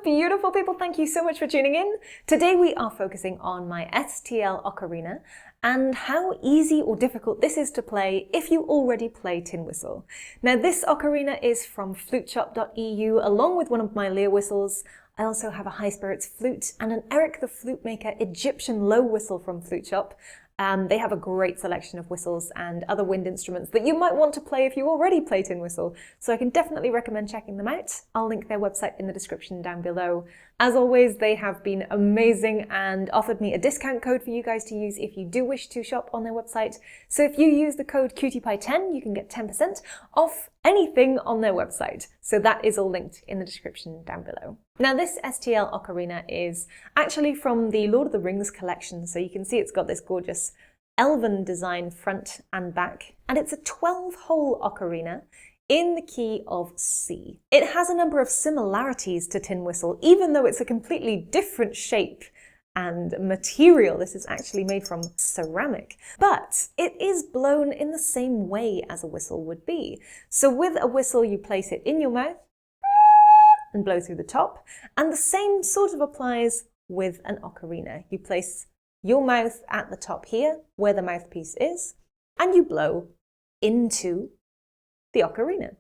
beautiful people, thank you so much for tuning in. Today we are focusing on my STL Ocarina and how easy or difficult this is to play if you already play Tin Whistle. Now this ocarina is from fluteshop.eu along with one of my lyre whistles. I also have a high spirits flute and an Eric the Flute Maker Egyptian low whistle from Flute Shop. They have a great selection of whistles and other wind instruments that you might want to play if you already play Tin Whistle, so I can definitely recommend checking them out. I'll link their website in the description down below. As always, they have been amazing and offered me a discount code for you guys to use if you do wish to shop on their website. So if you use the code CutiePie10, you can get 10% off anything on their website. So that is all linked in the description down below. Now this STL Ocarina is actually from the Lord of the Rings collection, so you can see it's got this gorgeous elven design front and back, and it's a 12-hole ocarina in the key of C. It has a number of similarities to Tin Whistle, even though it's a completely different shape and material. This is actually made from ceramic, but it is blown in the same way as a whistle would be. So with a whistle, you place it in your mouth and blow through the top, and the same sort of applies with an ocarina. You place your mouth at the top here, where the mouthpiece is, and you blow into the ocarina.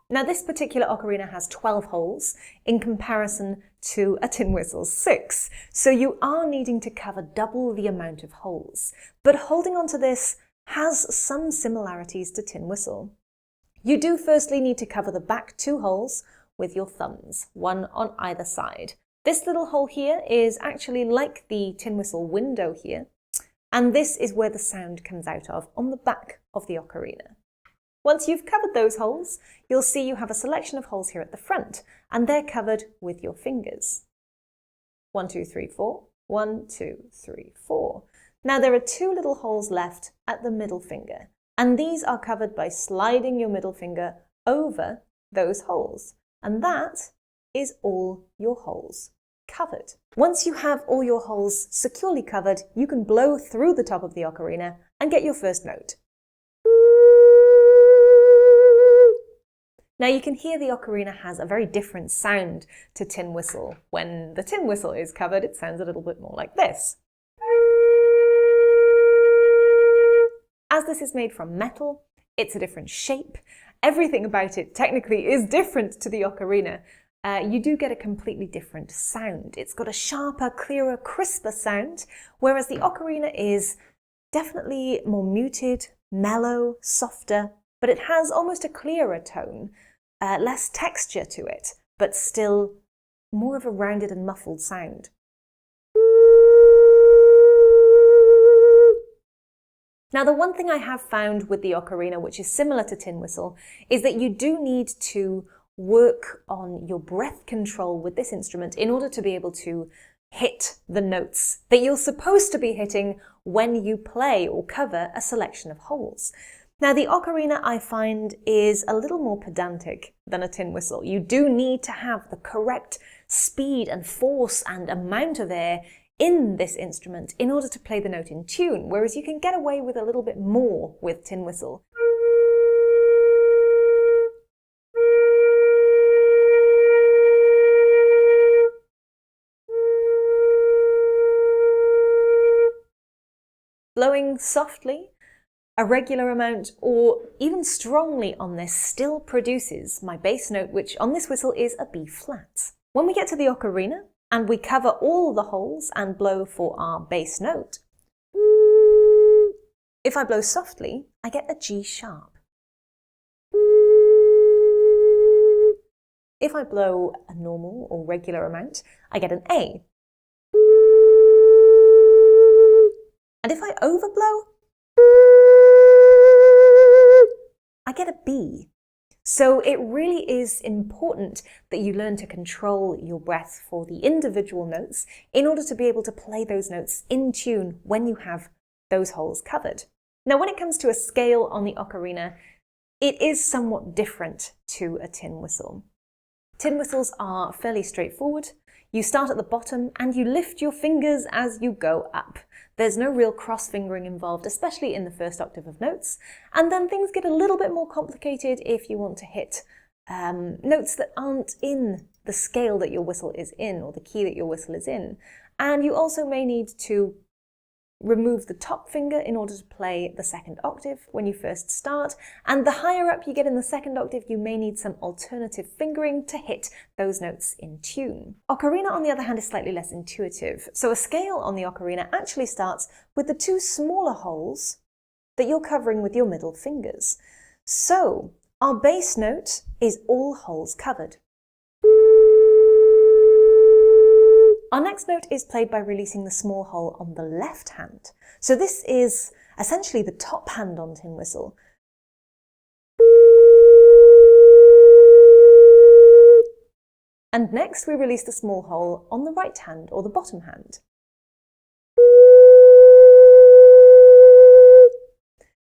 Now this particular ocarina has 12 holes in comparison to a Tin Whistle's 6, so you are needing to cover double the amount of holes. But holding on to this has some similarities to Tin Whistle. You do firstly need to cover the back 2 holes with your thumbs, one on either side. This little hole here is actually like the Tin Whistle window here, and this is where the sound comes out of on the back of the ocarina. Once you've covered those holes, you'll see you have a selection of holes here at the front, and they're covered with your fingers. 1, 2, 3, 4. 1, 2, 3, 4. Now there are 2 little holes left at the middle finger, and these are covered by sliding your middle finger over those holes. And that is all your holes covered. Once you have all your holes securely covered, you can blow through the top of the ocarina and get your first note. Now you can hear the ocarina has a very different sound to Tin Whistle. When the Tin Whistle is covered, it sounds a little bit more like this. As this is made from metal, it's a different shape. Everything about it technically is different to the ocarina. You do get a completely different sound. It's got a sharper, clearer, crisper sound, whereas the ocarina is definitely more muted, mellow, softer, but it has almost a clearer tone, less texture to it, but still more of a rounded and muffled sound. Now the one thing I have found with the ocarina, which is similar to Tin Whistle, is that you do need to work on your breath control with this instrument in order to be able to hit the notes that you're supposed to be hitting when you play or cover a selection of holes. Now the ocarina, I find, is a little more pedantic than a Tin Whistle. You do need to have the correct speed and force and amount of air in this instrument in order to play the note in tune, whereas you can get away with a little bit more with Tin Whistle. Blowing softly, a regular amount, or even strongly on this still produces my bass note, which on this whistle is a B flat. When we get to the ocarina and we cover all the holes and blow for our bass note, if I blow softly, I get a G sharp. If I blow a normal or regular amount, I get an A. And if I overblow, I get a B. So it really is important that you learn to control your breath for the individual notes in order to be able to play those notes in tune when you have those holes covered. Now when it comes to a scale on the ocarina, it is somewhat different to a Tin Whistle. Tin Whistles are fairly straightforward. You start at the bottom and you lift your fingers as you go up. There's no real cross-fingering involved, especially in the first octave of notes. And then things get a little bit more complicated if you want to hit notes that aren't in the scale that your whistle is in, or the key that your whistle is in. And you also may need to remove the top finger in order to play the second octave when you first start, and the higher up you get in the second octave, you may need some alternative fingering to hit those notes in tune. Ocarina, on the other hand, is slightly less intuitive. So a scale on the ocarina actually starts with the two smaller holes that you're covering with your middle fingers. So our bass note is all holes covered. Our next note is played by releasing the small hole on the left hand. So this is essentially the top hand on Tin Whistle. And next we release the small hole on the right hand, or the bottom hand.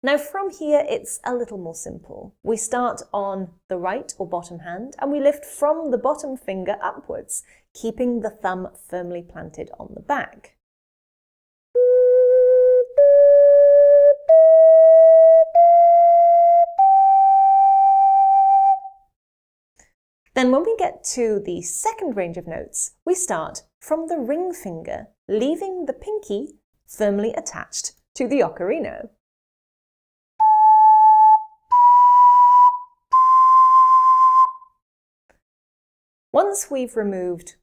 Now from here it's a little more simple. We start on the right or bottom hand and we lift from the bottom finger upwards, keeping the thumb firmly planted on the back. Then when we get to the second range of notes, we start from the ring finger, leaving the pinky firmly attached to the ocarina. Once we've removed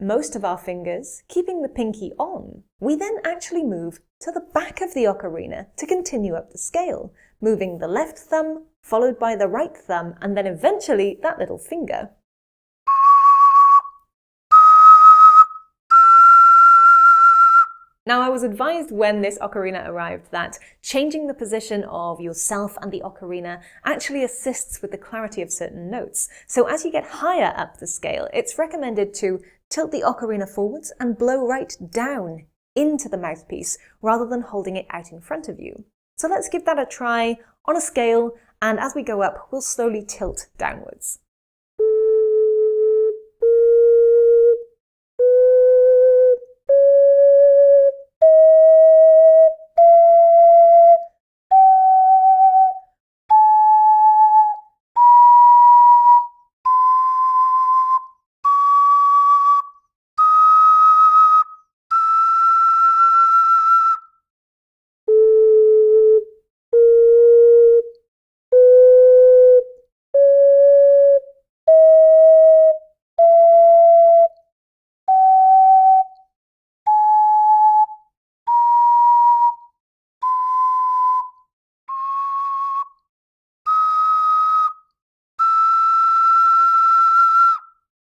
most of our fingers, keeping the pinky on, we then actually move to the back of the ocarina to continue up the scale, moving the left thumb, followed by the right thumb, and then eventually that little finger. Now, I was advised when this ocarina arrived that changing the position of yourself and the ocarina actually assists with the clarity of certain notes. So as you get higher up the scale, it's recommended to tilt the ocarina forwards and blow right down into the mouthpiece rather than holding it out in front of you. So let's give that a try on a scale, and as we go up, we'll slowly tilt downwards.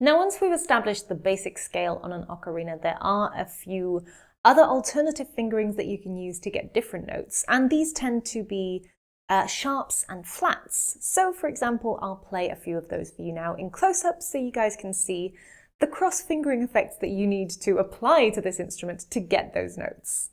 Now, once we've established the basic scale on an ocarina, there are a few other alternative fingerings that you can use to get different notes, and these tend to be sharps and flats. So, for example, I'll play a few of those for you now in close-up so you guys can see the cross-fingering effects that you need to apply to this instrument to get those notes.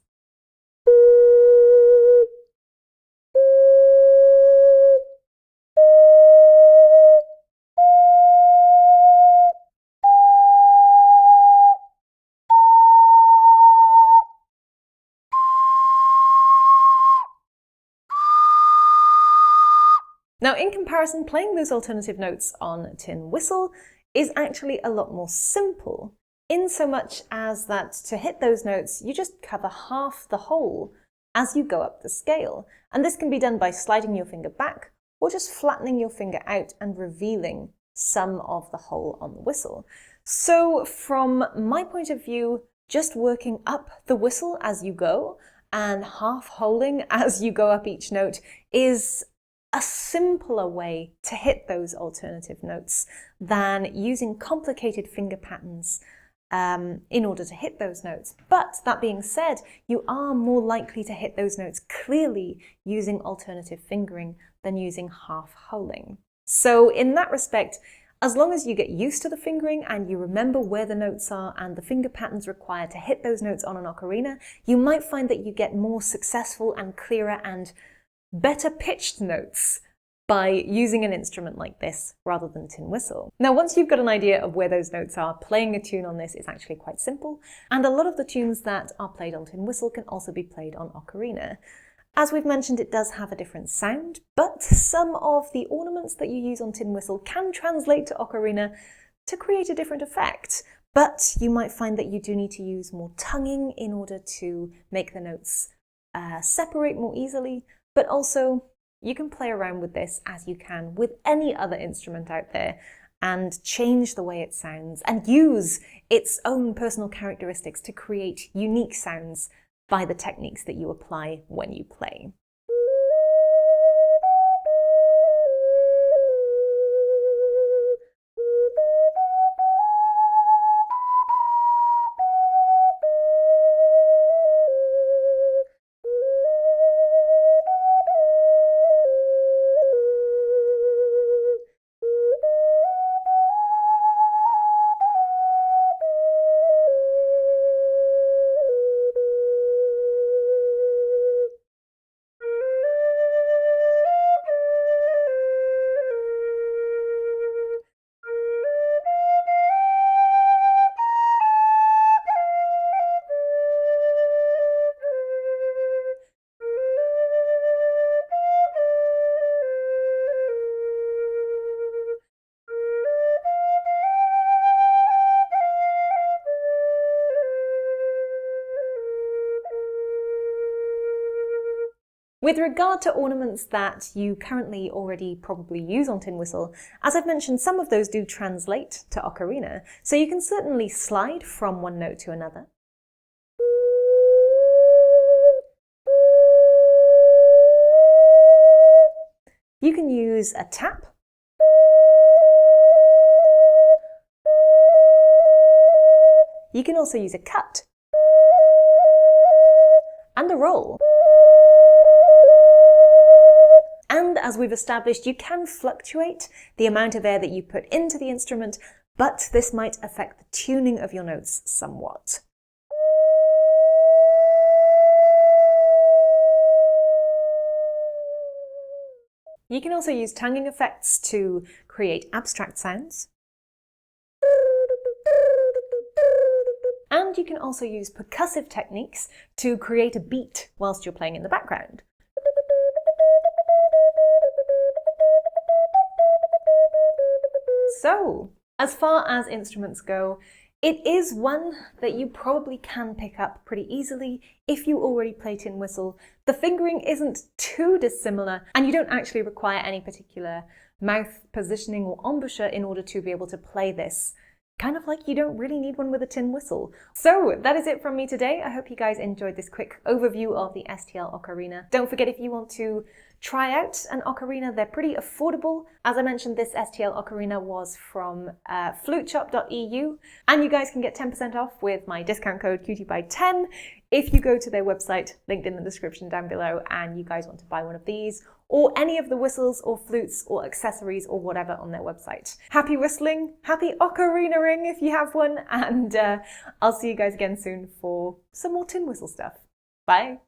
Now, in comparison, playing those alternative notes on Tin Whistle is actually a lot more simple, in so much as that to hit those notes, you just cover half the hole as you go up the scale. And this can be done by sliding your finger back or just flattening your finger out and revealing some of the hole on the whistle. So from my point of view, just working up the whistle as you go and half holing as you go up each note is a simpler way to hit those alternative notes than using complicated finger patterns in order to hit those notes. But that being said, you are more likely to hit those notes clearly using alternative fingering than using half holing. So in that respect, as long as you get used to the fingering and you remember where the notes are and the finger patterns required to hit those notes on an ocarina, you might find that you get more successful and clearer and better pitched notes by using an instrument like this rather than Tin Whistle. Now, once you've got an idea of where those notes are, playing a tune on this is actually quite simple, and a lot of the tunes that are played on Tin Whistle can also be played on ocarina. As we've mentioned, it does have a different sound, but some of the ornaments that you use on Tin Whistle can translate to ocarina to create a different effect. But you might find that you do need to use more tonguing in order to make the notes separate more easily, but also you can play around with this as you can with any other instrument out there and change the way it sounds and use its own personal characteristics to create unique sounds by the techniques that you apply when you play. With regard to ornaments that you currently already probably use on Tin Whistle, as I've mentioned, some of those do translate to ocarina, so you can certainly slide from one note to another. You can use a tap. You can also use a cut and a roll. And as we've established, you can fluctuate the amount of air that you put into the instrument, but this might affect the tuning of your notes somewhat. You can also use tonguing effects to create abstract sounds. And you can also use percussive techniques to create a beat whilst you're playing in the background. So, as far as instruments go, it is one that you probably can pick up pretty easily if you already play Tin Whistle. The fingering isn't too dissimilar, and you don't actually require any particular mouth positioning or embouchure in order to be able to play this. Kind of like you don't really need one with a tin whistle. So that is it from me today. I hope you guys enjoyed this quick overview of the STL Ocarina. Don't forget, if you want to try out an ocarina, they're pretty affordable. As I mentioned, this STL Ocarina was from fluteshop.eu, and you guys can get 10% off with my discount code QTBY10 if you go to their website, linked in the description down below, and you guys want to buy one of these or any of the whistles or flutes or accessories or whatever on their website. Happy whistling, happy ocarina-ing if you have one, and I'll see you guys again soon for some more Tin Whistle stuff. Bye!